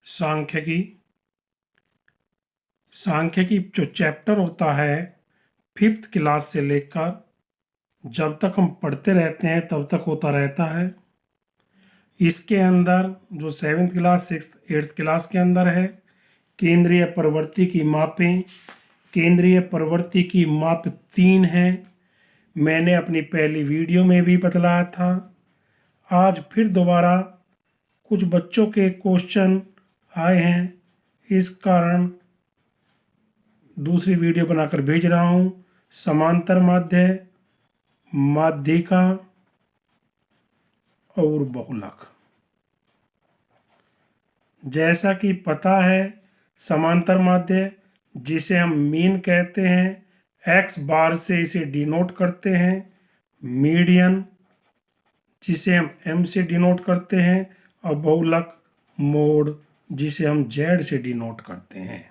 सांख्यिकी सांख्यिकी जो चैप्टर होता है 5th क्लास से लेकर जब तक हम पढ़ते रहते हैं तब तक होता रहता है। इसके अंदर जो 7th class 6th 8th class के अंदर है केंद्रीय प्रवृत्ति की मापें। केंद्रीय प्रवृत्ति की माप 3 है। मैंने अपनी पहली वीडियो में भी बतलाया था। आज फिर दोबारा कुछ बच्चों के क्वेश्चन आए हैं, इस कारण दूसरी वीडियो बनाकर भेज रहा हूँ। समांतर माध्य, माध्यिका और बहुलक। जैसा कि पता है समांतर माध्य जिसे हम मीन कहते हैं, एक्स बार से इसे डिनोट करते हैं। मीडियन जिसे हम एम से डिनोट करते हैं और बहुलक मोड जिसे हम जेड से डिनोट करते हैं।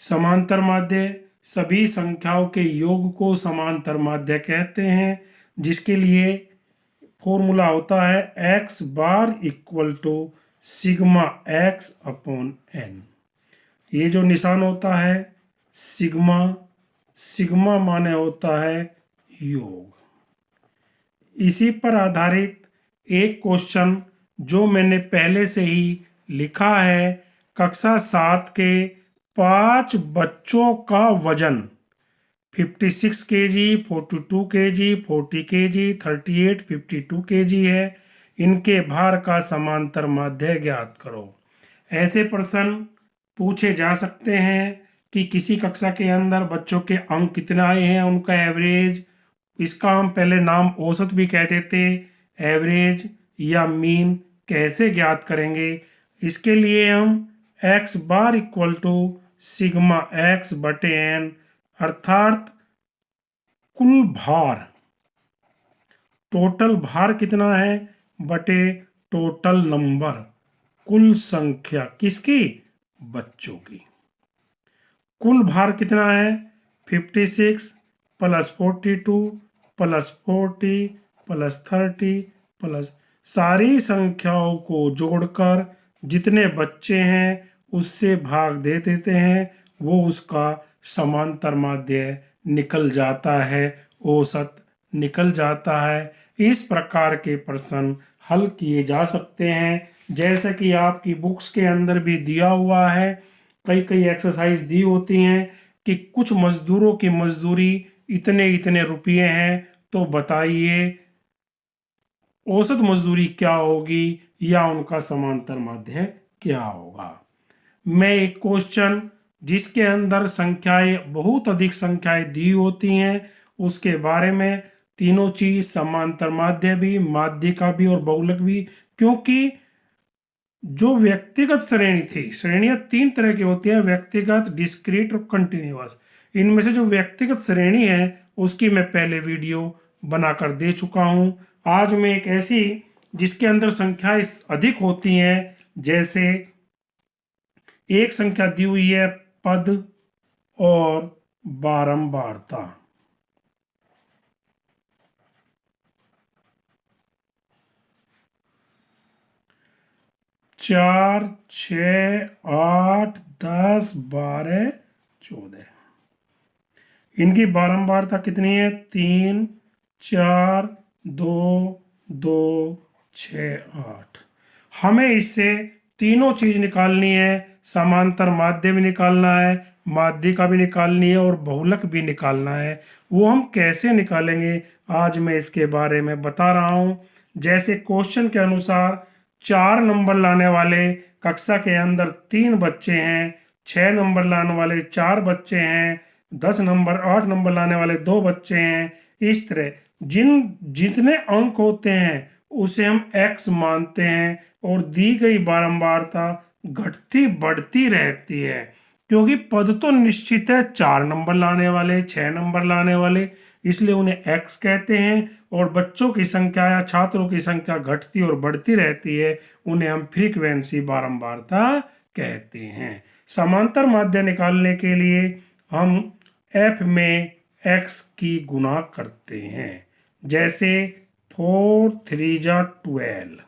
समांतर माध्य सभी संख्याओं के योग को समांतर माध्य कहते हैं, जिसके लिए फॉर्मूला होता है x bar equal to sigma x upon n. ये जो निशान होता है सिग्मा, सिग्मा माने होता है योग। इसी पर आधारित एक क्वेश्चन जो मैंने पहले से ही लिखा है, कक्षा 7 के 5 बच्चों का वजन 56 kg, 42 kg, 40 kg, 38, 52 kg है। इनके भार का समांतर माध्य ज्ञात करो। ऐसे प्रश्न पूछे जा सकते हैं कि किसी कक्षा के अंदर बच्चों के अंक कितने आए हैं, उनका एवरेज, इसका हम पहले नाम औसत भी कहते थे, एवरेज या मीन कैसे ज्ञात करेंगे। इसके लिए हम x bar equal to sigma x बटे एन अर्थात कुल भार, टोटल भार कितना है बटे टोटल नंबर, कुल संख्या किसकी, बच्चों की। कुल भार कितना है 56 प्लस 42 प्लस 40 प्लस 30 प्लस सारी संख्याओं को जोड़कर जितने बच्चे हैं उससे भाग दे देते हैं, वो उसका समांतर माध्य निकल जाता है, औसत निकल जाता है। इस प्रकार के प्रश्न हल किए जा सकते हैं, जैसे कि आपकी बुक्स के अंदर भी दिया हुआ है। कई कई एक्सरसाइज दी होती हैं कि कुछ मजदूरों की मजदूरी इतने इतने रुपये हैं, तो बताइए औसत मजदूरी क्या होगी या उनका समांतर माध्य क्या होगा। मैं एक क्वेश्चन जिसके अंदर संख्याएं, बहुत अधिक संख्याएं दी होती हैं, उसके बारे में तीनों चीज समांतर माध्य भी, माध्यिका भी और बहुलक भी, क्योंकि जो व्यक्तिगत श्रेणी थी, श्रेणियां 3 तरह की होती हैं, व्यक्तिगत, डिस्क्रीट और कंटिन्यूअस। इनमें से जो व्यक्तिगत श्रेणी है उसकी मैं पहले वीडियो बनाकर दे चुका हूं। आज मैं एक ऐसी जिसके अंदर संख्याएं अधिक होती हैं, जैसे एक संख्या दी हुई है पद और बारंबारता। 4, 6, 8, 10, 12, 14। इनकी बारंबारता कितनी है 3, 4, 2, 2, 6, 8। हमें इससे तीनों चीज निकालनी है, समांतर माध्य भी निकालना है, माध्यिका भी निकालनी है और बहुलक भी निकालना है। वो हम कैसे निकालेंगे आज मैं इसके बारे में बता रहा हूं। जैसे क्वेश्चन के अनुसार 4 नंबर लाने वाले कक्षा के अंदर 3 बच्चे हैं, 6 नंबर लाने वाले 4 बच्चे हैं, 8 नंबर लाने वाले 2 बच्चे हैं। इस तरह जितने अंक होते हैं उसे हम x मानते हैं और दी गई बारंबारता घटती बढ़ती रहती है, क्योंकि पद तो निश्चित है, 4 नंबर लाने वाले 6 नंबर लाने वाले, इसलिए उन्हें x कहते हैं। और बच्चों की संख्या या छात्रों की संख्या घटती और बढ़ती रहती है, उन्हें हम फ्रीक्वेंसी, बारंबारता कहते हैं। समांतर माध्य निकालने के लिए हम f में x की गुणा करते हैं, जैसे 4 3 जा 12।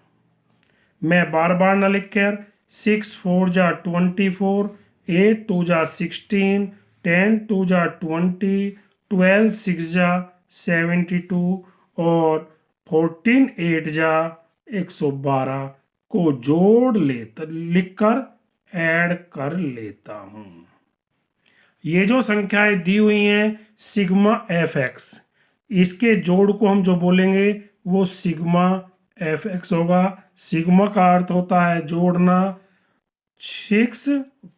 मैं बार बार न लिखकर 6 4 जा 24, 8 2 जा 16, 10 2 जा 20, 12 6 जा 72 और 14 8 जा 112 को जोड़ लेता लिखकर ऐड कर लेता हूं। ये जो संख्याएं दी हुई हैं सिग्मा एफ एक्स, इसके जोड़ को हम जो बोलेंगे वो सिग्मा एफ एक्स होगा। सिग्मा का अर्थ होता है जोड़ना। 6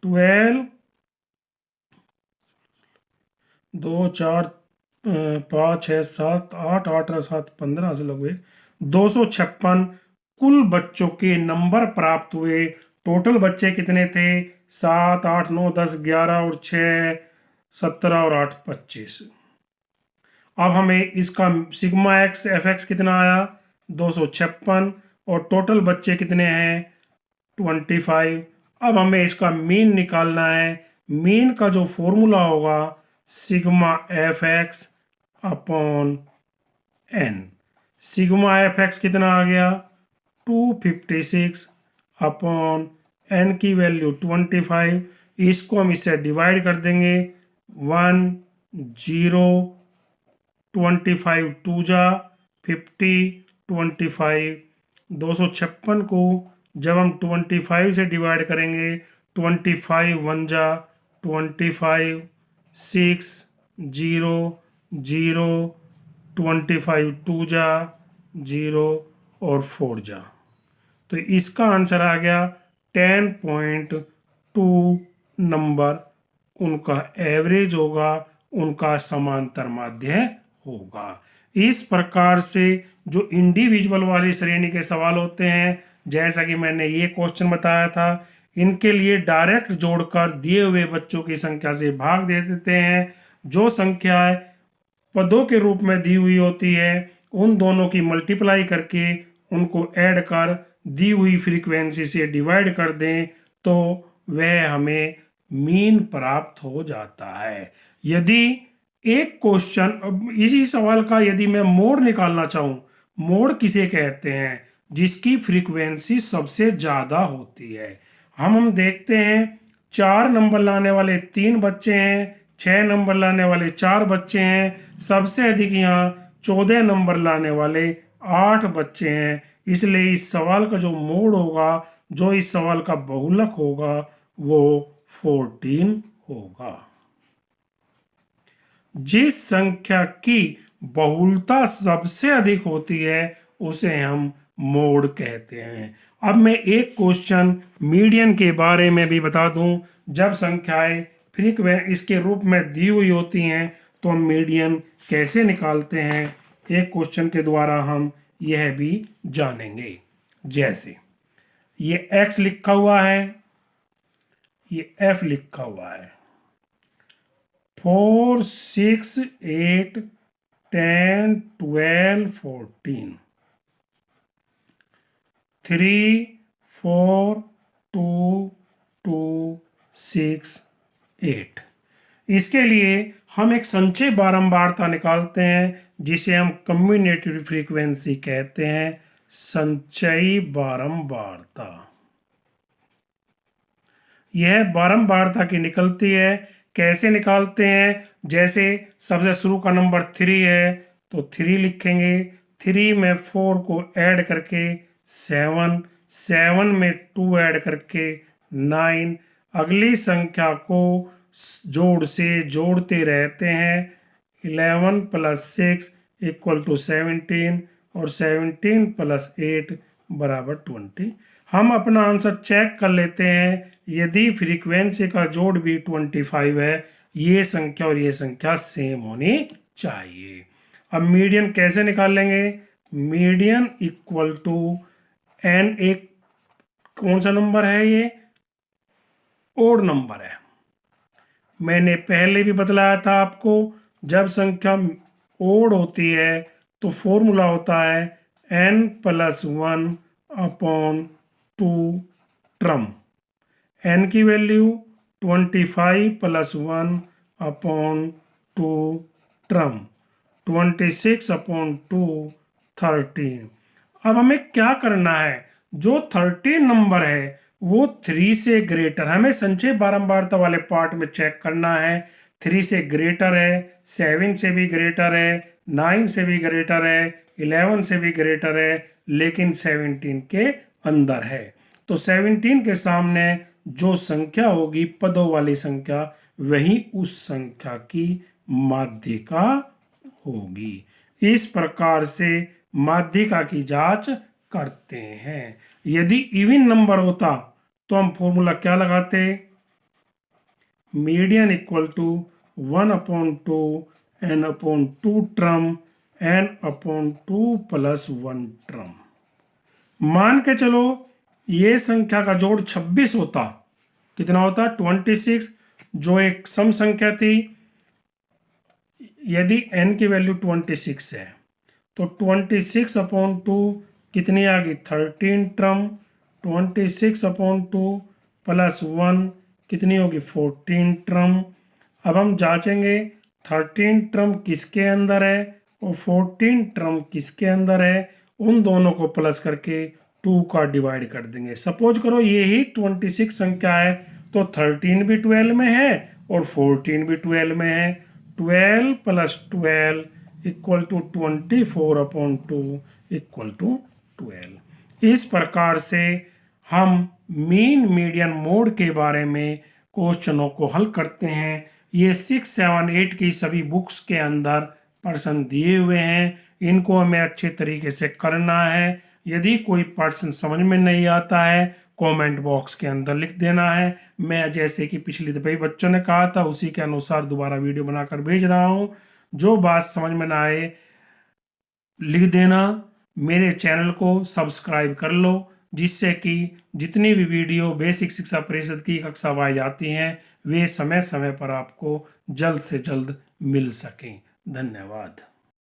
12 2 4 5 6 7 8 8 और 7 15 से लगे 256 कुल बच्चों के नंबर प्राप्त हुए। टोटल बच्चे कितने थे? 7 8 9 10 11 और 6 17 और 8 25। अब हमें इसका सिग्मा एक्स एफ एक्स कितना आया? 256 और टोटल बच्चे कितने हैं? 25। अब हमें इसका मीन निकालना है। मीन का जो फॉर्मूला होगा sigma f x upon n. Sigma f x कितना आ गया? 256 अपॉन एन की वैल्यू 25। इसको हम इससे डिवाइड कर देंगे। 1 0 25 2 जा 50 25। 256 को जब हम 25 से डिवाइड करेंगे 25 1 जा 25, 6 0 0 25 2 जा 0 और 4 जा। तो इसका आंसर आ गया 10.2 नंबर उनका एवरेज होगा, उनका समांतर माध्य होगा। इस प्रकार से जो इंडिविजुअल वाली श्रेणी के सवाल होते हैं, जैसा कि मैंने ये क्वेश्चन बताया था, इनके लिए डायरेक्ट जोड़कर दिए हुए बच्चों की संख्या से भाग दे देते हैं। जो संख्याएं पदों के रूप में दी हुई होती है उन दोनों की मल्टीप्लाई करके उनको ऐड कर दी हुई फ्रीक्वेंसी से डिवाइड कर दें तो वह हमें मीन प्राप्त हो जाता है। यदि एक क्वेश्चन इसी सवाल का यदि मैं मोड निकालना चाहूं, मोड किसे कहते हैं? जिसकी फ्रीक्वेंसी सबसे ज्यादा होती है। हम देखते हैं 4 नंबर लाने वाले 3 बच्चे हैं, 6 नंबर लाने वाले 4 बच्चे हैं, सबसे अधिक यहाँ 14 नंबर लाने वाले 8 बच्चे हैं। इसलिए इस सवाल का जो मोड होगा, जो इस सवाल का बहुलक होगा, वो 14 होगा। जिस संख्या की बहुलता सबसे अधिक होती है उसे हम मोड कहते हैं। अब मैं एक क्वेश्चन मीडियन के बारे में भी बता दूं। जब संख्याएं फ्रीक्वेंट इसके रूप में दी हुई होती हैं तो हम मीडियन कैसे निकालते हैं, एक क्वेश्चन के द्वारा हम यह भी जानेंगे। जैसे ये x लिखा हुआ है, ये f लिखा हुआ है। 4 6 8 10 12 14, 3 4 2 2 6 8। इसके लिए हम एक संचय बारंबारता निकालते हैं जिसे हम कम्युटेटिव फ्रीक्वेंसी कहते हैं। संचयी बारंबारता, यह बारंबारता की निकलती है। कैसे निकालते हैं? जैसे सबसे शुरू का नंबर 3 है तो 3 लिखेंगे। 3 में 4 को ऐड करके 7, 7 में 2 ऐड करके 9। अगली संख्या को जोड़ से जोड़ते रहते हैं। 11 + 6 = 17 और 17 + 8 = 20। हम अपना आंसर चेक कर लेते हैं। यदि फ्रीक्वेंसी का जोड़ भी 25 है, ये संख्या और ये संख्या सेम होनी चाहिए। अब मीडियन कैसे निकालेंगे? मीडियन इक्वल टू n, एक कौन सा नंबर है? ये ओड नंबर है। मैंने पहले भी बतलाया था आपको, जब संख्या ओड होती है तो फॉर्मूला होता है n+1/2 ट्रम। n की वैल्यू 25 + 1/2 ट्रम, 26/2 13। अब हमें क्या करना है? जो 13 नंबर है वो 3 से ग्रेटर, हमें संचय बारंबारता वाले पार्ट में चेक करना है। 3 से ग्रेटर है, 7 से भी ग्रेटर है, 9 से भी ग्रेटर है, 11 से भी ग्रेटर है, लेकिन 17 के अंदर है। तो 17 के सामने जो संख्या होगी पदों वाली संख्या, वही उस संख्या की माध्यिका होगी। इस प्रकार से माध्यिका की जांच करते हैं। यदि इवन नंबर होता तो हम फॉर्मूला क्या लगाते, median equal to 1/2 n/2 term n/2 + 1 term. मान के चलो ये संख्या का जोड़ 26 होता, कितना होता 26, जो एक सम संख्या थी। यदि n की वैल्यू 26 है तो 26/2 कितनी आ गई 13 टर्म, 26/2 + 1 कितनी होगी 14 टर्म। अब हम जांचेंगे 13 टर्म किसके अंदर है और 14 टर्म किसके अंदर है, उन दोनों को प्लस करके 2 का डिवाइड कर देंगे। सपोज करो ये ही 26 संख्या है तो 13 भी 12 में है और 14 भी 12 में है। 12 + 12 = 24/2 = 12। इस प्रकार से हम मीन मीडियन मोड के बारे में क्वेश्चनों को हल करते हैं। ये 6, 7, 8 की सभी बुक्स के अंदर प्रश्न दिए हुए हैं, इनको हमें अच्छे तरीके से करना है। यदि कोई प्रश्न समझ में नहीं आता है कमेंट बॉक्स के अंदर लिख देना है। मैं जैसे कि पिछली दफे बच्चों ने कहा था उसी के अनुसार दोबारा वीडियो बनाकर भेज रहा हूँ। जो बात समझ में ना आए लिख देना। मेरे चैनल को सब्सक्राइब कर लो, जिससे कि जितनी भी वीडियो बेसिक शिक्षा परिषद की कक्षाएं आती हैं वे समय समय पर आपको जल्द से जल्द मिल सकें। धन्यवाद।